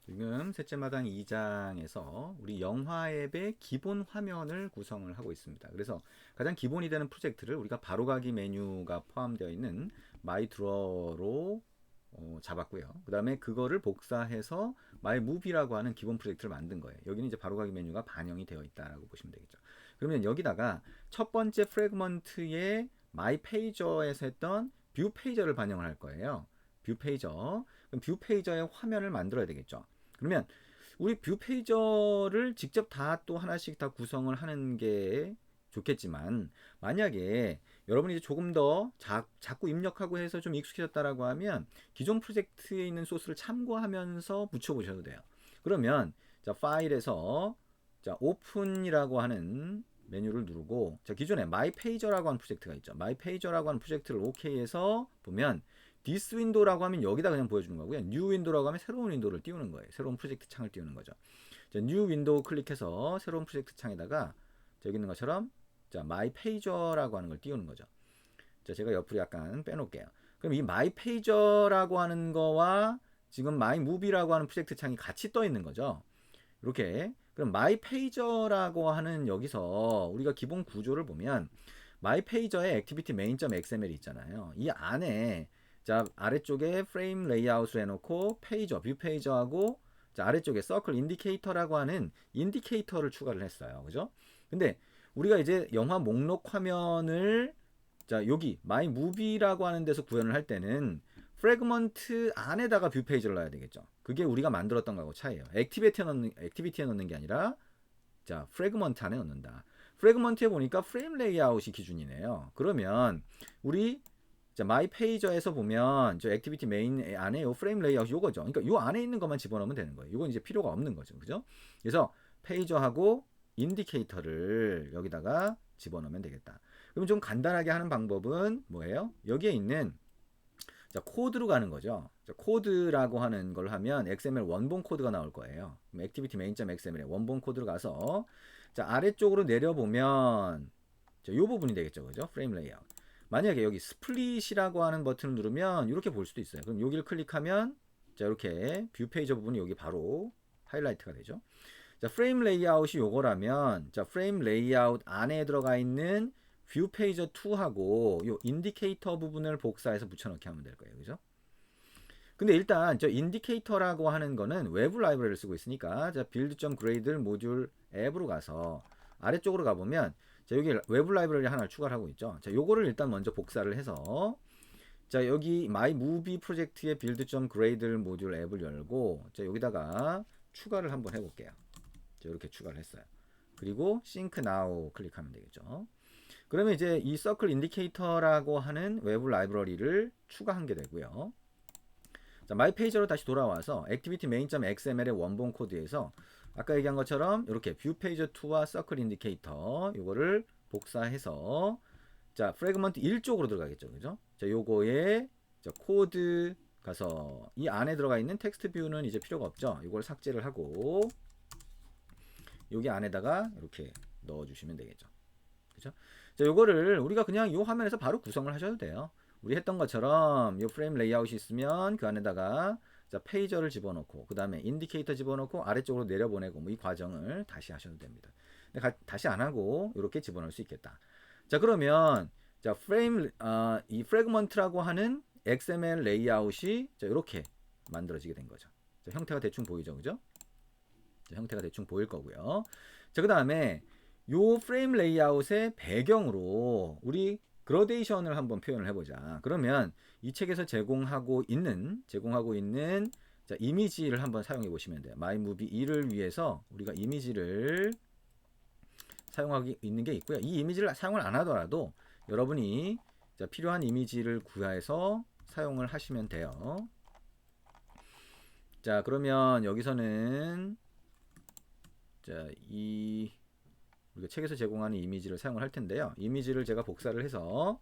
지금 셋째 마당 2장에서 우리 영화 앱의 기본 화면을 구성을 하고 있습니다. 그래서 가장 기본이 되는 프로젝트를 우리가 바로가기 메뉴가 포함되어 있는 마이 드로어로 잡았고요. 그 다음에 그거를 복사해서 마이 무비라고 하는 기본 프로젝트를 만든 거예요. 여기는 이제 바로가기 메뉴가 반영이 되어 있다라고 보시면 되겠죠. 그러면 여기다가 첫 번째 프래그먼트의 마이 페이저에서 했던 뷰 페이저를 반영을 할 거예요. 뷰 페이저. 그럼 뷰 페이저의 화면을 만들어야 되겠죠. 그러면 우리 뷰 페이저를 직접 다 또 하나씩 다 구성을 하는 게 좋겠지만, 만약에 여러분이 이제 조금 더 자꾸 입력하고 해서 좀 익숙해졌다라고 하면 기존 프로젝트에 있는 소스를 참고하면서 붙여보셔도 돼요. 그러면 자, 파일에서 자, 오픈이라고 하는 메뉴를 누르고, 자, 기존에 마이 페이저라고 하는 프로젝트가 있죠. 마이 페이저라고 하는 프로젝트를 OK 해서 보면 디스 윈도우라고 하면 여기다 그냥 보여주는 거고요. 뉴 윈도우라고 하면 새로운 윈도우를 띄우는 거예요. 새로운 프로젝트 창을 띄우는 거죠. 자, 뉴 윈도우 클릭해서 새로운 프로젝트 창에다가 자, 여기 있는 것처럼 자, 마이 페이저라고 하는 걸 띄우는 거죠. 자, 제가 옆으로 약간 빼놓을게요. 그럼 이 마이 페이저라고 하는 거와 지금 마이 무비라고 하는 프로젝트 창이 같이 떠 있는 거죠. 이렇게. 그럼 마이 페이저라고 하는 여기서 우리가 기본 구조를 보면 마이 페이저에 액티비티 main.xml이 있잖아요. 이 안에 자, 아래쪽에 프레임 레이아웃을 해놓고 페이저, 뷰 페이저하고 자, 아래쪽에 서클 인디케이터라고 하는 인디케이터를 추가를 했어요. 그죠? 근데 우리가 이제 영화 목록 화면을 자, 여기 마이 무비라고 하는 데서 구현을 할 때는 프래그먼트 안에다가 뷰 페이지를 넣어야 되겠죠. 그게 우리가 만들었던 거하고 차이예요. 액티비티에 넣는 게 아니라 자, 프래그먼트 안에 넣는다. 프래그먼트에 보니까 프레임 레이아웃이 기준이네요. 그러면 우리 자, 마이 페이저에서 보면 저 액티비티 메인 안에 요 프레임 레이아웃 요거죠. 그러니까 요 안에 있는 것만 집어넣으면 되는 거예요. 이건 이제 필요가 없는 거죠. 그죠? 그래서 페이저하고 인디케이터를 여기다가 집어넣으면 되겠다. 그럼 좀 간단하게 하는 방법은 뭐예요? 여기에 있는 자, 코드로 가는 거죠. 자, 코드라고 하는 걸 하면 XML 원본 코드가 나올 거예요. 액티비티 main.xml의 원본 코드로 가서 자, 아래쪽으로 내려보면 자, 요 부분이 되겠죠. 그죠? 프레임 레이아웃. 만약에 여기 스플릿이라고 하는 버튼을 누르면 이렇게 볼 수도 있어요. 그럼 여기를 클릭하면 자, 이렇게 뷰 페이저 부분이 여기 바로 하이라이트가 되죠. 자, 프레임 레이아웃이 요거라면 자, 프레임 레이아웃 안에 들어가 있는 뷰 페이저 2하고 요 인디케이터 부분을 복사해서 붙여넣기 하면 될 거예요. 그죠? 근데 일단 저 인디케이터라고 하는 거는 외부 라이브러리를 쓰고 있으니까 자, build.gradle 모듈 앱으로 가서 아래쪽으로 가보면 자, 여기 외부 라이브러리 하나를 추가를 하고 있죠. 자, 요거를 일단 먼저 복사를 해서 자, 여기 my movie 프로젝트의 build.gradle 모듈 앱을 열고 자, 여기다가 추가를 한번 해볼게요. 자, 이렇게 추가를 했어요. 그리고 sync now 클릭하면 되겠죠. 그러면 이제 이 서클 인디케이터라고 하는 외부 라이브러리를 추가한 게 되고요. 자, 마이 페이지로 다시 돌아와서 액티비티 main.xml의 원본 코드에서 아까 얘기한 것처럼 이렇게 뷰 페이저 2와 서클 인디케이터 요거를 복사해서 자, 프래그먼트 1쪽으로 들어가겠죠. 그죠? 자, 요거에 자, 코드 가서 이 안에 들어가 있는 텍스트 뷰는 이제 필요가 없죠. 이걸 삭제를 하고 여기 안에다가 이렇게 넣어 주시면 되겠죠. 그죠? 자, 요거를 우리가 그냥 요 화면에서 바로 구성을 하셔도 돼요. 우리 했던 것처럼 요 프레임 레이아웃이 있으면 그 안에다가 자, 페이저를 집어넣고 그 다음에 인디케이터 집어넣고 아래쪽으로 내려보내고 뭐 이 과정을 다시 하셔도 됩니다. 근데 다시 안 하고 이렇게 집어넣을 수 있겠다. 자, 그러면 자, 이 프래그먼트라고 하는 XML 레이아웃이 자, 이렇게 만들어지게 된 거죠. 자, 형태가 대충 보이죠, 그죠? 자, 형태가 대충 보일 거고요. 자, 그 다음에 요 프레임 레이아웃의 배경으로 우리 그라데이션을 한번 표현을 해보자. 그러면 이 책에서 제공하고 있는 자, 이미지를 한번 사용해 보시면 돼요. 마이무비 2를 위해서 우리가 이미지를 사용하고 있는 게 있고요. 이 이미지를 사용을 안 하더라도 여러분이 자, 필요한 이미지를 구해서 사용을 하시면 돼요. 자, 그러면 여기서는 자, 우리가 책에서 제공하는 이미지를 사용을 할 텐데요. 이미지를 제가 복사를 해서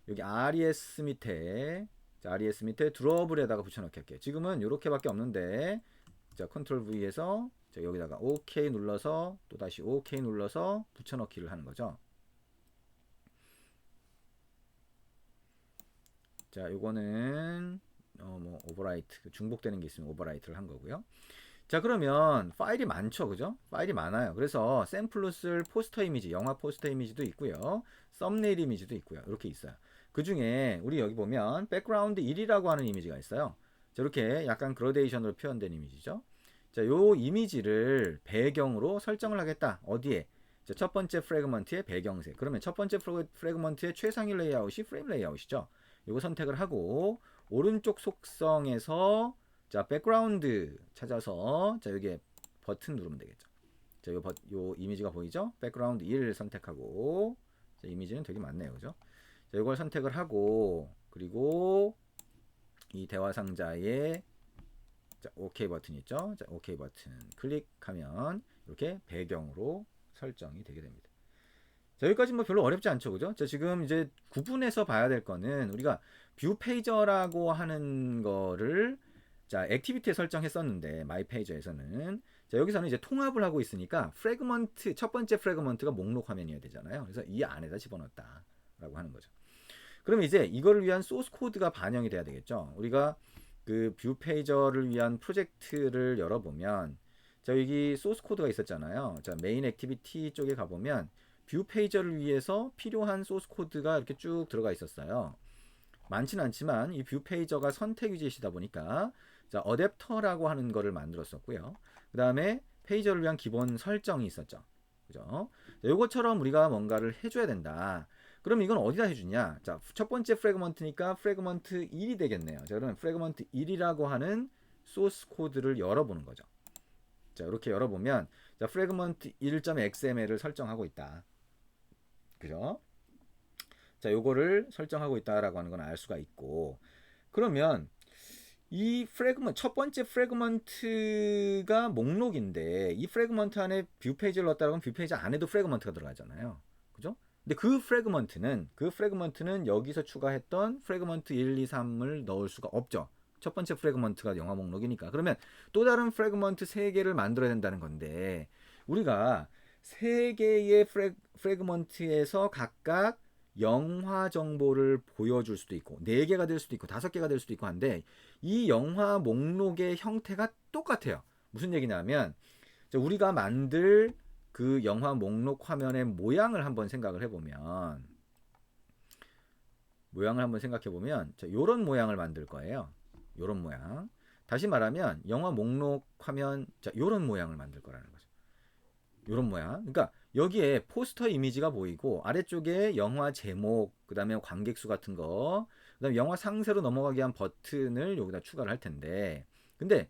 여기 RES 밑에 자, RES 밑에 드롭을에다가 붙여넣기 할게요. 지금은 이렇게밖에 없는데 자, 컨트롤 V에서 자, 여기다가 OK 눌러서 또 다시 OK 눌러서 붙여넣기를 하는 거죠. 자, 요거는 뭐 오버라이트 중복되는 게 있으면 오버라이트를 한 거고요. 자, 그러면 파일이 많죠, 그죠? 파일이 많아요. 그래서 샘플로 쓸 포스터 이미지, 영화 포스터 이미지도 있고요. 썸네일 이미지도 있고요. 이렇게 있어요. 그 중에 우리 여기 보면 백그라운드 1이라고 하는 이미지가 있어요. 자, 이렇게 약간 그라데이션으로 표현된 이미지죠. 자, 요 이미지를 배경으로 설정을 하겠다. 어디에? 자, 첫 번째 프래그먼트의 배경색. 그러면 첫 번째 프래그먼트의 최상위 레이아웃이 프레임 레이아웃이죠. 요거 선택을 하고 오른쪽 속성에서 자, 백그라운드 찾아서 자, 여기에 버튼 누르면 되겠죠. 자, 요 이미지가 보이죠? 백그라운드 1 선택하고 자, 이미지는 되게 많네요. 그죠? 자, 이걸 선택을 하고 그리고 이 대화 상자에 자, OK 버튼 있죠? 자, OK 버튼 클릭하면 이렇게 배경으로 설정이 되게 됩니다. 자, 여기까지 뭐 별로 어렵지 않죠, 그죠? 자, 지금 이제 구분해서 봐야 될 거는 우리가 뷰 페이저라고 하는 거를 자, 액티비티에 설정했었는데 마이 페이저에서는 자, 여기서는 이제 통합을 하고 있으니까 프래그먼트 첫 번째 프래그먼트가 목록 화면이어야 되잖아요. 그래서 이 안에다 집어넣었다라고 하는 거죠. 그러면 이제 이거를 위한 소스 코드가 반영이 돼야 되겠죠. 우리가 그 뷰 페이저를 위한 프로젝트를 열어보면 자, 여기 소스 코드가 있었잖아요. 자, 메인 액티비티 쪽에 가보면 뷰 페이저를 위해서 필요한 소스 코드가 이렇게 쭉 들어가 있었어요. 많지는 않지만 이 뷰 페이저가 선택 위젯이다 보니까 자, 어댑터라고 하는 거를 만들었었고요. 그 다음에 페이저를 위한 기본 설정이 있었죠. 그죠? 이것처럼 우리가 뭔가를 해줘야 된다. 그럼 이건 어디다 해주냐? 자, 첫 번째 프래그먼트니까 프래그먼트 1이 되겠네요. 자, 그러면 프래그먼트 1이라고 하는 소스 코드를 열어보는 거죠. 자, 이렇게 열어보면 자, 프래그먼트 1.xml을 설정하고 있다. 그죠? 자, 요거를 설정하고 있다라고 하는 건 알 수가 있고 그러면 이 프래그먼트 첫 번째 프래그먼트가 목록인데 이 프래그먼트 안에 뷰 페이지를 넣었다 그러면 뷰 페이지 안에도 프래그먼트가 들어가잖아요. 그죠? 근데 그 프래그먼트는 여기서 추가했던 프래그먼트 1, 2, 3을 넣을 수가 없죠. 첫 번째 프래그먼트가 영화 목록이니까. 그러면 또 다른 프래그먼트 3개를 만들어야 된다는 건데 우리가 3개의 프래그먼트에서 각각 영화 정보를 보여줄 수도 있고 4개가 될 수도 있고 5개가 될 수도 있고 한데 이 영화 목록의 형태가 똑같아요. 무슨 얘기냐면 우리가 만들 그 영화 목록 화면의 모양을 한번 생각을 해보면 자, 요런 모양을 만들 거예요. 요런 모양. 다시 말하면 영화 목록 화면 자, 요런 모양을 만들 거라는 거죠. 요런 모양. 그러니까 여기에 포스터 이미지가 보이고 아래쪽에 영화 제목, 그 다음에 관객수 같은 거, 그 다음에 영화 상세로 넘어가기 위한 버튼을 여기다 추가를 할 텐데 근데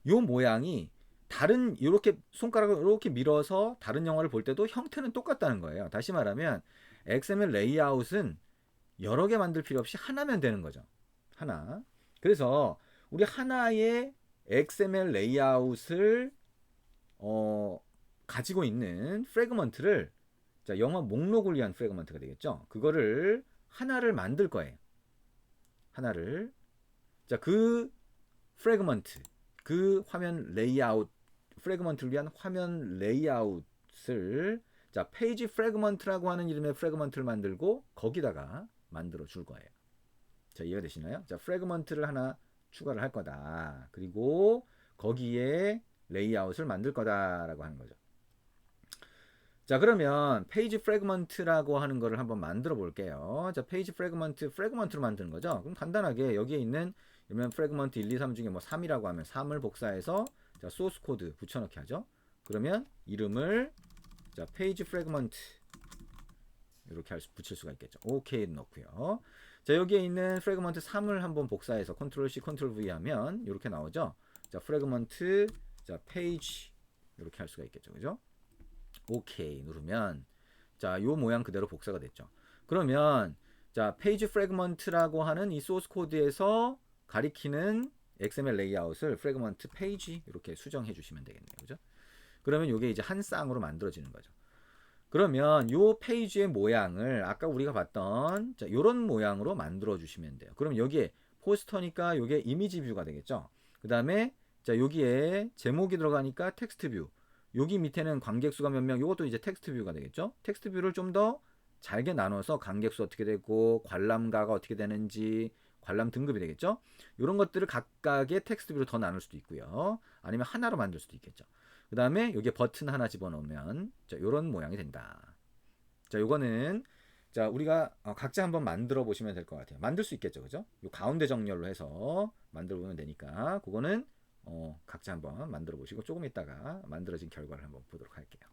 요 모양이 다른 이렇게 손가락을 이렇게 밀어서 다른 영화를 볼 때도 형태는 똑같다는 거예요. 다시 말하면 XML 레이아웃은 여러 개 만들 필요 없이 하나면 되는 거죠. 하나. 그래서 우리 하나의 XML 레이아웃을 가지고 있는 프래그먼트를 자, 영화 목록을 위한 프래그먼트가 되겠죠. 그거를 하나를 만들 거예요. 하나를. 자, 그 프래그먼트, 그 화면 레이아웃, 프래그먼트를 위한 화면 레이아웃을 자, 페이지 프래그먼트라고 하는 이름의 프래그먼트를 만들고 거기다가 만들어 줄 거예요. 자, 이해가 되시나요? 자, 프래그먼트를 하나 추가를 할 거다. 그리고 거기에 레이아웃을 만들 거다라고 하는 거죠. 자, 그러면 페이지 프래그먼트라고 하는 거를 한번 만들어 볼게요. 자, 페이지 프래그먼트로 만드는 거죠. 그럼 간단하게 여기에 있는 그러면 프래그먼트 1, 2, 3 중에 뭐 3이라고 하면 3을 복사해서 자, 소스 코드 붙여넣기 하죠. 그러면 이름을 자, 페이지 프래그먼트 이렇게 붙일 수가 있겠죠. 오케이 넣고요. 자, 여기에 있는 프래그먼트 3을 한번 복사해서 컨트롤 C, 컨트롤 V 하면 이렇게 나오죠. 자, 프래그먼트 자, 페이지 이렇게 할 수가 있겠죠. 그죠? 오케이 누르면 자, 요 모양 그대로 복사가 됐죠. 그러면 자, 페이지 프래그먼트라고 하는 이 소스 코드에서 가리키는 XML 레이아웃을 프래그먼트 페이지 이렇게 수정해 주시면 되겠네요. 그죠? 그러면 요게 이제 한 쌍으로 만들어지는 거죠. 그러면 요 페이지의 모양을 아까 우리가 봤던 자, 요런 모양으로 만들어 주시면 돼요. 그럼 여기에 포스터니까 요게 이미지 뷰가 되겠죠. 그 다음에 자, 여기에 제목이 들어가니까 텍스트 뷰. 여기 밑에는 관객 수가 몇 명, 이것도 이제 텍스트 뷰가 되겠죠. 텍스트 뷰를 좀 더 잘게 나눠서 관객 수 어떻게 되고 관람가가 어떻게 되는지 관람 등급이 되겠죠. 이런 것들을 각각의 텍스트 뷰로 더 나눌 수도 있고요. 아니면 하나로 만들 수도 있겠죠. 그 다음에 여기에 버튼 하나 집어넣으면 자, 이런 모양이 된다. 자, 요거는 자, 우리가 각자 한번 만들어 보시면 될 것 같아요. 만들 수 있겠죠, 그죠? 요 가운데 정렬로 해서 만들어 보면 되니까 그거는 각자 한번 만들어 보시고 조금 있다가 만들어진 결과를 한번 보도록 할게요.